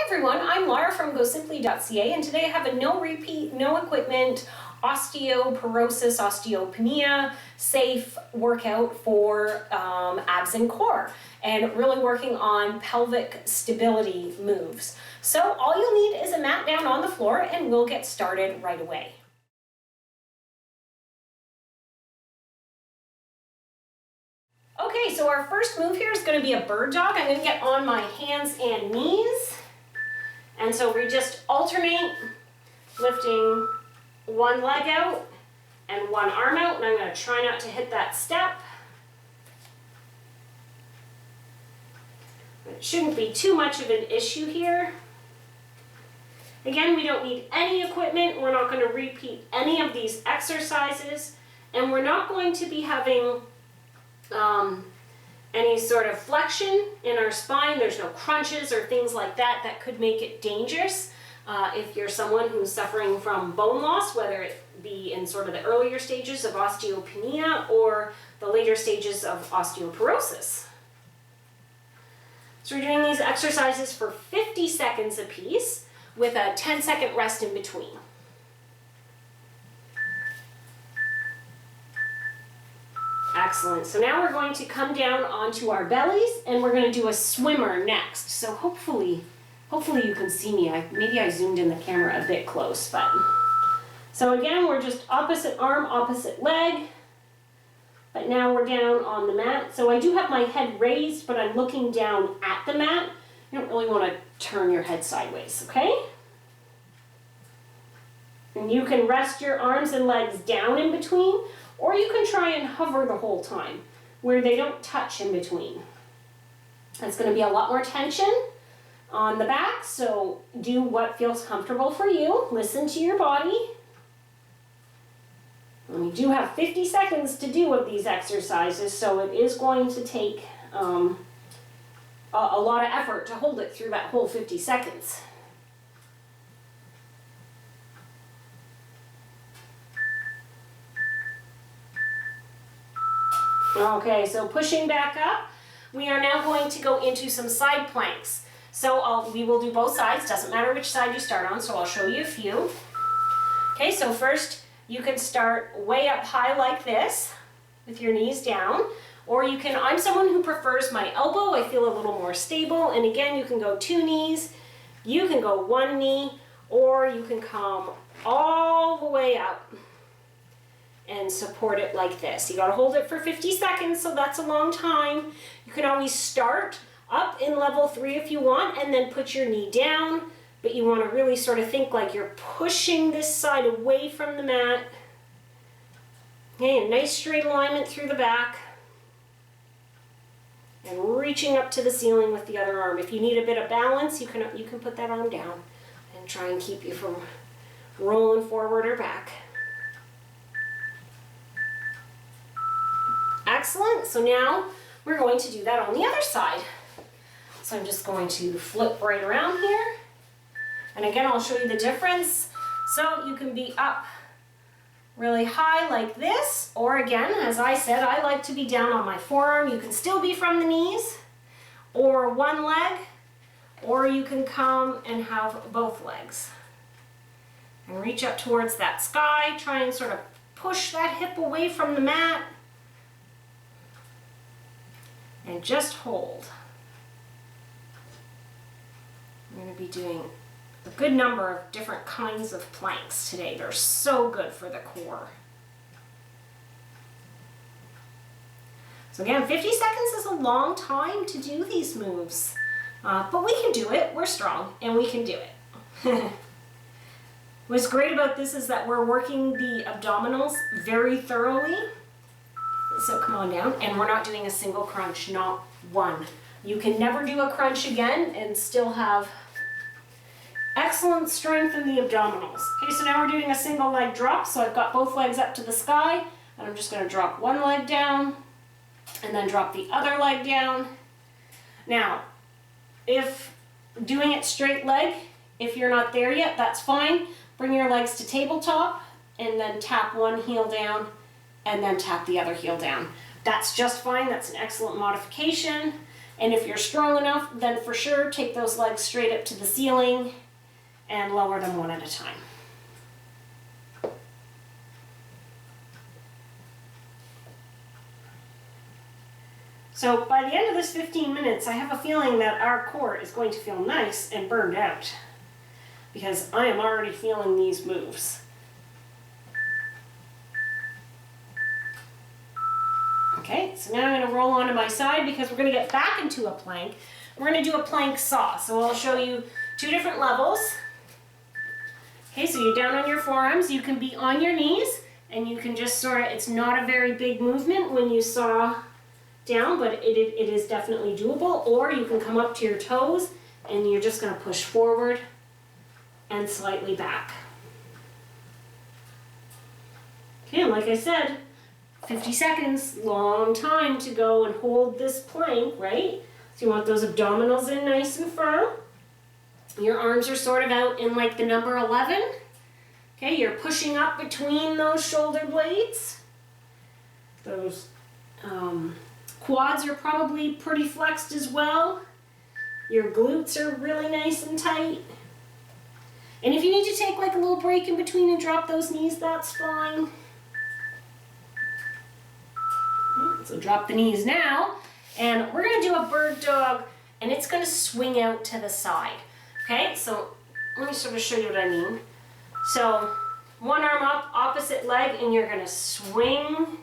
Hi everyone, I'm Laura from gosimpli.ca, and today I have a no repeat, no equipment, osteoporosis, osteopenia, safe workout for abs and core, and really working on pelvic stability moves. So all you'll need is a mat down on the floor and we'll get started right away. Okay, so our first move here is going to be a bird dog. I'm going to get on my hands and knees. And so we just alternate lifting one leg out and one arm out, and I'm going to try not to hit that step. It shouldn't be too much of an issue here. Again, we don't need any equipment. We're not going to repeat any of these exercises, and we're not going to be having any sort of flexion in our spine. There's no crunches or things like that that could make it dangerous if you're someone who's suffering from bone loss, whether it be in sort of the earlier stages of osteopenia or the later stages of osteoporosis. So we're doing these exercises for 50 seconds a piece with a 10-second rest in between. Excellent. So now we're going to come down onto our bellies and we're going to do a swimmer next. So hopefully you can see me. Maybe I zoomed in the camera a bit close, but so again, we're just opposite arm, opposite leg, but now we're down on the mat. So I do have my head raised, but I'm looking down at the mat. You don't really want to turn your head sideways, okay? And you can rest your arms and legs down in between, or you can try and hover the whole time where they don't touch in between. That's going to be a lot more tension on the back, so do what feels comfortable for you. Listen to your body. And we do have 50 seconds to do of these exercises, so it is going to take a lot of effort to hold it through that whole 50 seconds. Okay, so pushing back up, we are now going to go into some side planks. So we will do both sides, doesn't matter which side you start on, so I'll show you a few. Okay, so first you can start way up high like this with your knees down, or you can, I'm someone who prefers my elbow, I feel a little more stable, and again you can go 2 knees, you can go 1 knee, or you can come all the way up and support it like this. You gotta hold it for 50 seconds, so that's a long time. You can always start up in level 3 if you want, and then put your knee down, but you wanna really sort of think like you're pushing this side away from the mat. Okay, a nice straight alignment through the back, and reaching up to the ceiling with the other arm. If you need a bit of balance, you can put that arm down and try and keep you from rolling forward or back. Excellent. So now we're going to do that on the other side. So I'm just going to flip right around here. And again, I'll show you the difference. So you can be up really high like this, or again, as I said, I like to be down on my forearm. You can still be from the knees, or one leg, or you can come and have both legs. And reach up towards that sky. Try and sort of push that hip away from the mat. And just hold. I'm going to be doing a good number of different kinds of planks today. They're so good for the core. So again, 50 seconds is a long time to do these moves, but we can do it. We're strong and we can do it. What's great about this is that we're working the abdominals very thoroughly. So come on down, and we're not doing a single crunch, not one. You can never do a crunch again and still have excellent strength in the abdominals. Okay, so now we're doing a single leg drop. So I've got both legs up to the sky, and I'm just going to drop one leg down and then drop the other leg down. Now, if doing it straight leg, if you're not there yet, that's fine. Bring your legs to tabletop and then tap one heel down and then tap the other heel down. That's just fine. That's an excellent modification. And if you're strong enough, then for sure take those legs straight up to the ceiling and lower them one at a time. So by the end of this 15 minutes, I have a feeling that our core is going to feel nice and burned out because I am already feeling these moves. Okay, so now I'm going to roll onto my side because we're going to get back into a plank. We're going to do a plank saw. So I'll show you 2 different levels. Okay, so you're down on your forearms. You can be on your knees and you can just sort of, it's not a very big movement when you saw down, but it is definitely doable. Or you can come up to your toes and you're just going to push forward and slightly back. Okay, and like I said, 50 seconds, long time to go and hold this plank, right? So you want those abdominals in nice and firm. Your arms are sort of out in like the number 11. Okay, you're pushing up between those shoulder blades. Those quads are probably pretty flexed as well. Your glutes are really nice and tight. And if you need to take like a little break in between and drop those knees, that's fine. So drop the knees now, and we're going to do a bird dog, and it's going to swing out to the side. Okay, so let me sort of show you what I mean. So one arm up, opposite leg, and you're going to swing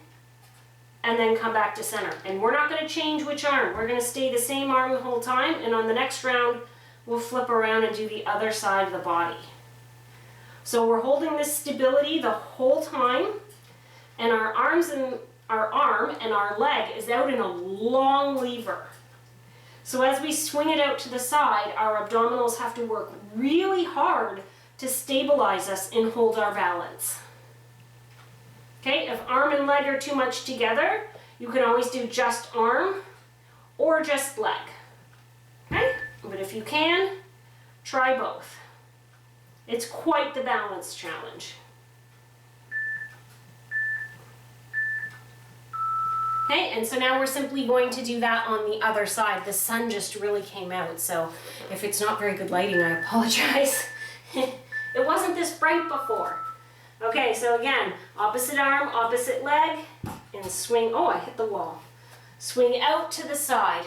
and then come back to center. And we're not going to change which arm. We're going to stay the same arm the whole time, and on the next round, we'll flip around and do the other side of the body. So we're holding this stability the whole time, and our arms and our arm and our leg is out in a long lever. So as we swing it out to the side, our abdominals have to work really hard to stabilize us and hold our balance. Okay, if arm and leg are too much together, you can always do just arm or just leg. Okay, but if you can, try both. It's quite the balance challenge. Okay, and so now we're simply going to do that on the other side. The sun just really came out, so if it's not very good lighting, I apologize. It wasn't this bright before. Okay, so again, opposite arm, opposite leg, and swing. Oh, I hit the wall. Swing out to the side.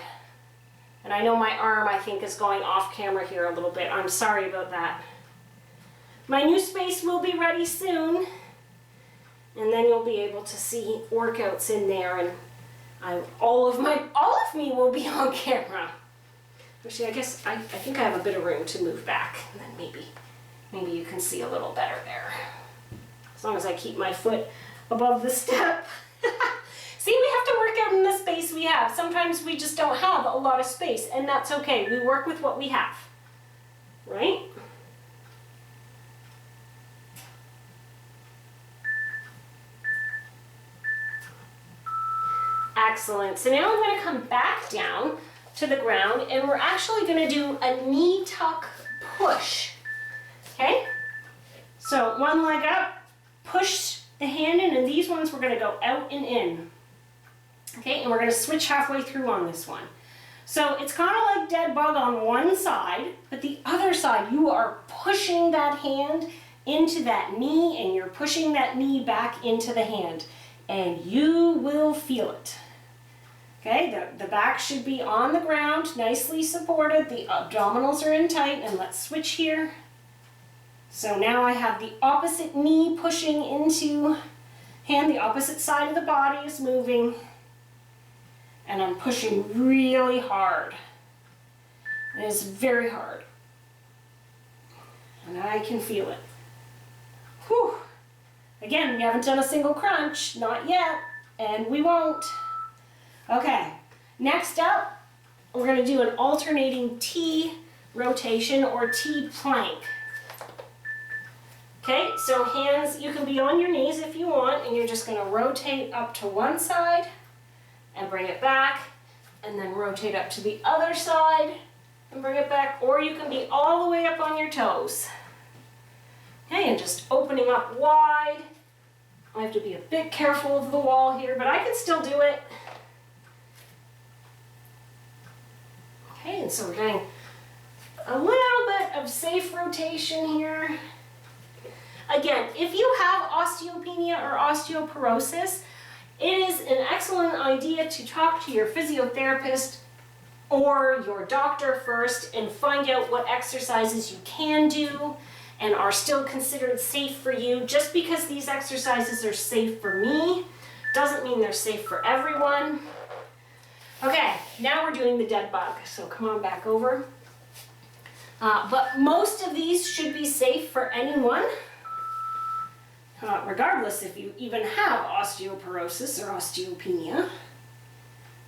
And I know my arm, I think, is going off camera here a little bit. I'm sorry about that. My new space will be ready soon, and then you'll be able to see workouts in there, and all of me will be on camera. Actually, I think I have a bit of room to move back, and then maybe you can see a little better there. As long as I keep my foot above the step. See, we have to work out in the space we have. Sometimes we just don't have a lot of space, and that's okay. We work with what we have, right? Excellent. So now I'm going to come back down to the ground, and we're actually going to do a knee tuck push. Okay? So one leg up, push the hand in, and these ones we're going to go out and in. Okay, and we're going to switch halfway through on this one. So it's kind of like dead bug on one side, but the other side, you are pushing that hand into that knee, and you're pushing that knee back into the hand, and you will feel it. Okay, the back should be on the ground, nicely supported. The abdominals are in tight, and let's switch here. So now I have the opposite knee pushing into hand, the opposite side of the body is moving, and I'm pushing really hard. It is very hard, and I can feel it. Whew. Again, we haven't done a single crunch, not yet, and we won't. Okay, next up, we're going to do an alternating T rotation or T plank. Okay, so hands, you can be on your knees if you want, and you're just going to rotate up to one side and bring it back, and then rotate up to the other side and bring it back, or you can be all the way up on your toes. Okay, and just opening up wide. I have to be a bit careful of the wall here, but I can still do it. and so we're getting a little bit of safe rotation here. Again, if you have osteopenia or osteoporosis, it is an excellent idea to talk to your physiotherapist or your doctor first and find out what exercises you can do and are still considered safe for you. Just because these exercises are safe for me doesn't mean they're safe for everyone. Okay, now we're doing the dead bug, so come on back over. But most of these should be safe for anyone, regardless if you even have osteoporosis or osteopenia.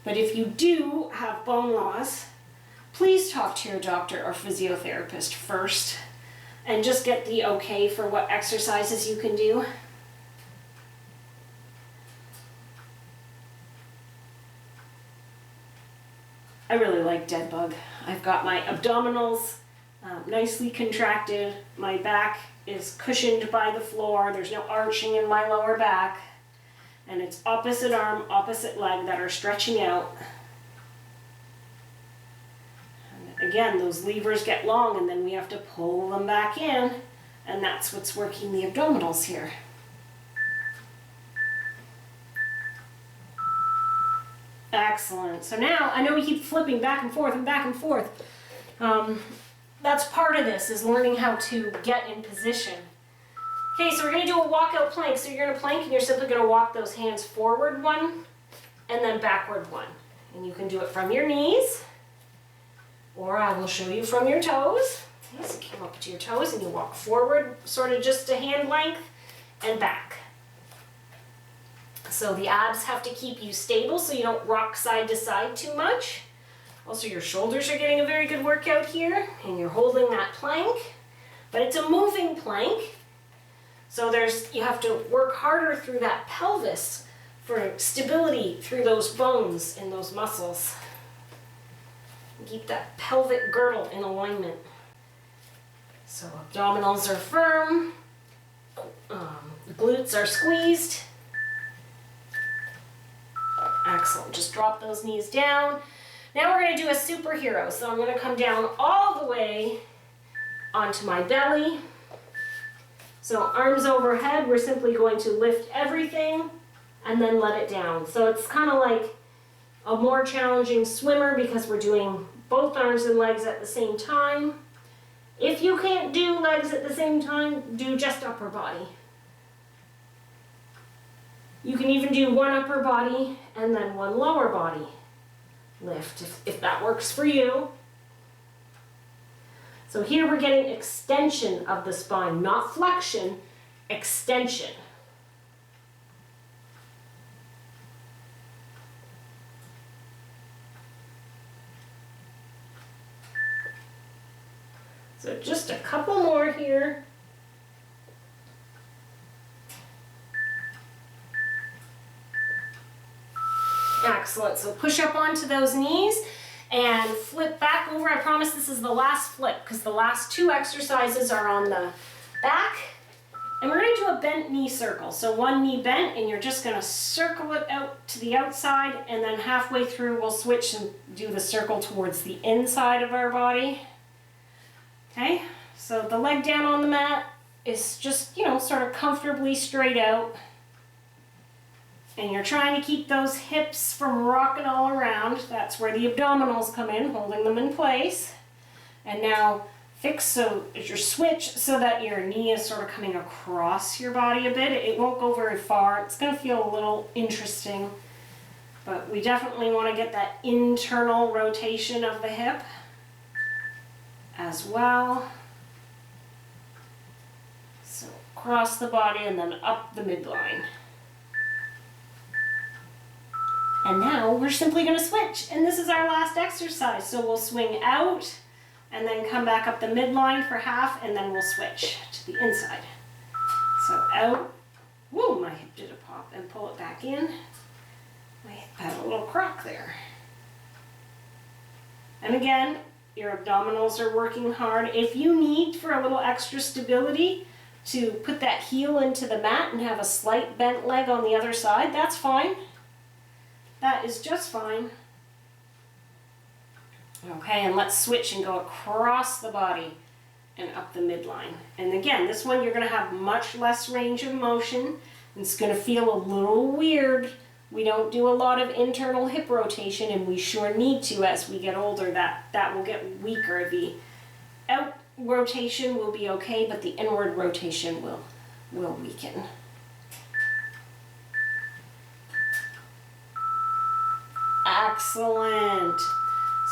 But if you do have bone loss, please talk to your doctor or physiotherapist first and just get the okay for what exercises you can do. I really like dead bug. I've got my abdominals nicely contracted. My back is cushioned by the floor. There's no arching in my lower back. And it's opposite arm, opposite leg that are stretching out. And again, those levers get long and then we have to pull them back in. And that's what's working the abdominals here. Excellent. So now, I know we keep flipping back and forth and back and forth. That's part of this, is learning how to get in position. Okay, so we're going to do a walkout plank. So you're going to plank and you're simply going to walk those hands forward one and then backward one. And you can do it from your knees, or I will show you from your toes. Okay, so you come up to your toes and you walk forward, sort of just a hand length, and back. So the abs have to keep you stable so you don't rock side to side too much. Also, your shoulders are getting a very good workout here, and you're holding that plank, but it's a moving plank. So you have to work harder through that pelvis for stability through those bones and those muscles. Keep that pelvic girdle in alignment. So abdominals are firm, glutes are squeezed. Excellent, just drop those knees down. Now we're going to do a superhero. So I'm going to come down all the way onto my belly. So arms overhead, we're simply going to lift everything and then let it down. So it's kind of like a more challenging swimmer because we're doing both arms and legs at the same time. If you can't do legs at the same time, do just upper body. You can even do one upper body and then one lower body lift if that works for you. So here we're getting extension of the spine, not flexion, extension. So just a couple more here. Excellent. So push up onto those knees and flip back over. I promise this is the last flip because the last two exercises are on the back. And we're going to do a bent knee circle. So one knee bent, and you're just going to circle it out to the outside, and then halfway through we'll switch and do the circle towards the inside of our body. Okay, so the leg down on the mat is just, sort of comfortably straight out. And you're trying to keep those hips from rocking all around. That's where the abdominals come in, holding them in place. And now fix your switch so that your knee is sort of coming across your body a bit. It won't go very far. It's going to feel a little interesting. But we definitely want to get that internal rotation of the hip as well. So across the body and then up the midline. And now we're simply going to switch, and this is our last exercise. So we'll swing out and then come back up the midline for half, and then we'll switch to the inside. So out, whoa, my hip did a pop, and pull it back in. My hip had a little crock there. And again, your abdominals are working hard. If you need for a little extra stability to put that heel into the mat and have a slight bent leg on the other side, that's fine. That is just fine. Okay, and let's switch and go across the body and up the midline. And again, this one you're going to have much less range of motion. It's going to feel a little weird. We don't do a lot of internal hip rotation, and we sure need to as we get older. That will get weaker. The out rotation will be okay, but the inward rotation will weaken. Excellent.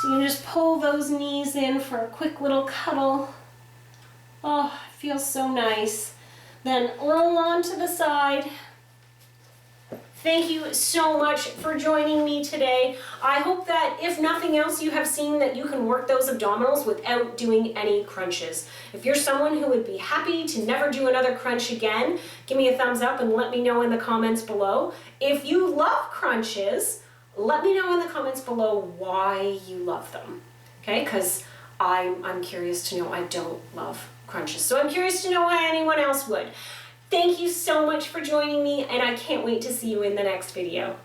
So you can just pull those knees in for a quick little cuddle. Oh, it feels so nice. Then roll on to the side. Thank you so much for joining me today. I hope that if nothing else, you have seen that you can work those abdominals without doing any crunches. If you're someone who would be happy to never do another crunch again, give me a thumbs up and let me know in the comments below. If you love crunches, let me know in the comments below why you love them, okay? Because I'm curious to know. I don't love crunches, so I'm curious to know why anyone else would. Thank you so much for joining me, and I can't wait to see you in the next video.